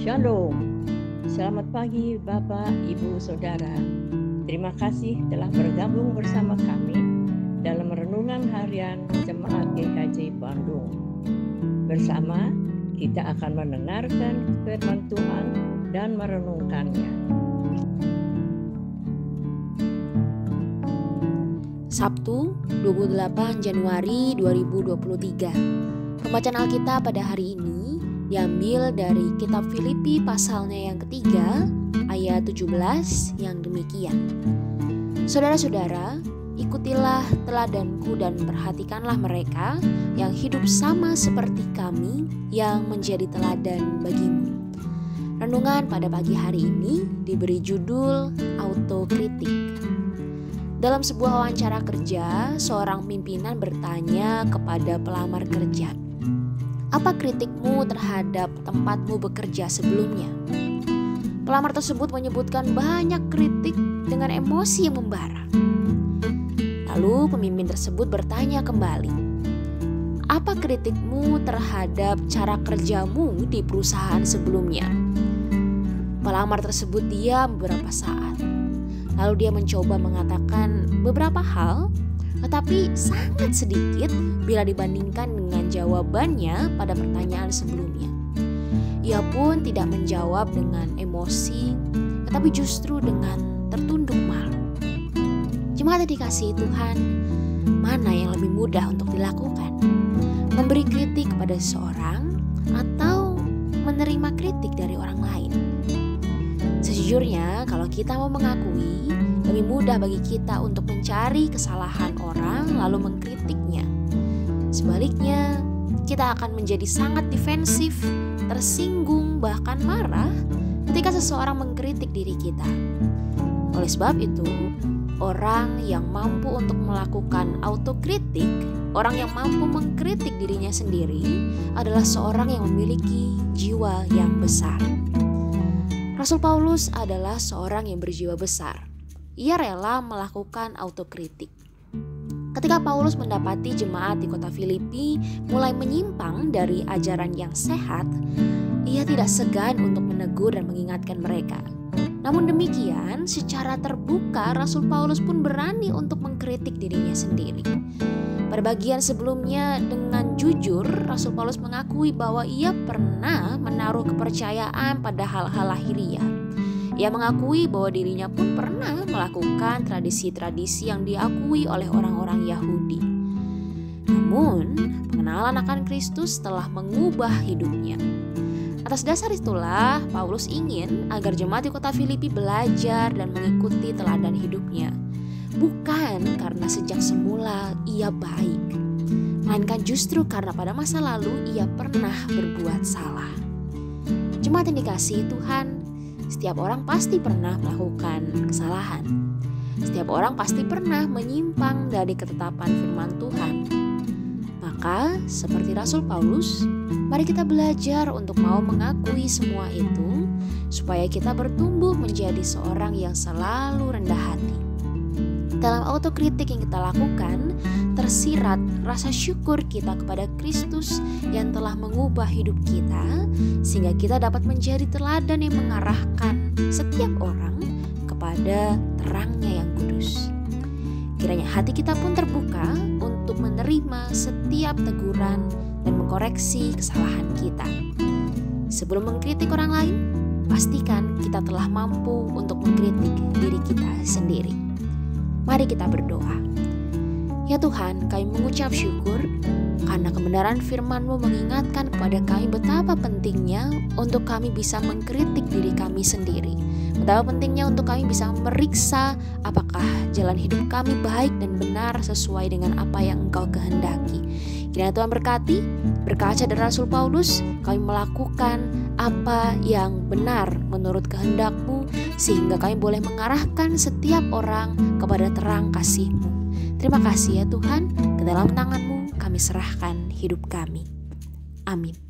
Shalom. Selamat pagi Bapak, Ibu, Saudara. Terima kasih telah bergabung bersama kami dalam renungan harian Jemaat GKJ Bandung. Bersama kita akan mendengarkan firman Tuhan dan merenungkannya. Sabtu, 28 Januari 2023. Pembacaan Alkitab pada hari ini diambil dari kitab Filipi pasalnya yang ketiga, ayat 17 yang demikian. Saudara-saudara, ikutilah teladanku dan perhatikanlah mereka yang hidup sama seperti kami yang menjadi teladan bagimu. Renungan pada pagi hari ini diberi judul autokritik. Dalam sebuah wawancara kerja, seorang pimpinan bertanya kepada pelamar kerja, "Apa kritikmu terhadap tempatmu bekerja sebelumnya?" Pelamar tersebut menyebutkan banyak kritik dengan emosi yang membara. Lalu pemimpin tersebut bertanya kembali, "Apa kritikmu terhadap cara kerjamu di perusahaan sebelumnya?" Pelamar tersebut diam beberapa saat. Lalu dia mencoba mengatakan beberapa hal, tetapi sangat sedikit bila dibandingkan dengan jawabannya pada pertanyaan sebelumnya. Ia pun tidak menjawab dengan emosi, tetapi justru dengan tertunduk malu. Jemaat yang dikasihi Tuhan, mana yang lebih mudah untuk dilakukan? Memberi kritik kepada seseorang atau menerima kritik dari orang lain? Sejujurnya, kalau kita mau mengakui, lebih mudah bagi kita untuk mencari kesalahan orang lalu mengkritiknya. Sebaliknya, kita akan menjadi sangat defensif, tersinggung, bahkan marah ketika seseorang mengkritik diri kita. Oleh sebab itu, orang yang mampu untuk melakukan autokritik, orang yang mampu mengkritik dirinya sendiri adalah seorang yang memiliki jiwa yang besar. Rasul Paulus adalah seorang yang berjiwa besar. Ia rela melakukan autokritik. Ketika Paulus mendapati jemaat di kota Filipi mulai menyimpang dari ajaran yang sehat, ia tidak segan untuk menegur dan mengingatkan mereka. Namun demikian, secara terbuka Rasul Paulus pun berani untuk mengkritik dirinya sendiri. Pada bagian sebelumnya, dengan jujur Rasul Paulus mengakui bahwa ia pernah menaruh kepercayaan pada hal-hal lahiriah. Ia mengakui bahwa dirinya pun pernah melakukan tradisi-tradisi yang diakui oleh orang-orang Yahudi. Namun, pengenalan akan Kristus telah mengubah hidupnya. Atas dasar itulah, Paulus ingin agar jemaat di kota Filipi belajar dan mengikuti teladan hidupnya. Bukan karena sejak semula ia baik, melainkan justru karena pada masa lalu ia pernah berbuat salah. Jemaat yang dikasihi Tuhan, setiap orang pasti pernah melakukan kesalahan. Setiap orang pasti pernah menyimpang dari ketetapan firman Tuhan. Maka, seperti Rasul Paulus, mari kita belajar untuk mau mengakui semua itu, supaya kita bertumbuh menjadi seorang yang selalu rendah hati. Dalam autokritik yang kita lakukan, tersirat rasa syukur kita kepada Kristus yang telah mengubah hidup kita, sehingga kita dapat menjadi teladan yang mengarahkan setiap orang kepada terangnya yang kudus. Kiranya hati kita pun terbuka untuk menerima setiap teguran dan mengkoreksi kesalahan kita. Sebelum mengkritik orang lain, pastikan kita telah mampu untuk mengkritik diri kita sendiri. Mari kita berdoa. Ya Tuhan, kami mengucap syukur karena kebenaran firman-Mu mengingatkan kepada kami betapa pentingnya untuk kami bisa mengkritik diri kami sendiri. Betapa pentingnya untuk kami bisa memeriksa apakah jalan hidup kami baik dan benar sesuai dengan apa yang Engkau kehendaki. Kiranya Tuhan berkati, berkaca dari Rasul Paulus, kami melakukan apa yang benar menurut kehendak-Mu, sehingga kami boleh mengarahkan setiap orang kepada terang kasih-Mu. Terima kasih ya Tuhan, ke dalam tangan-Mu kami serahkan hidup kami. Amin.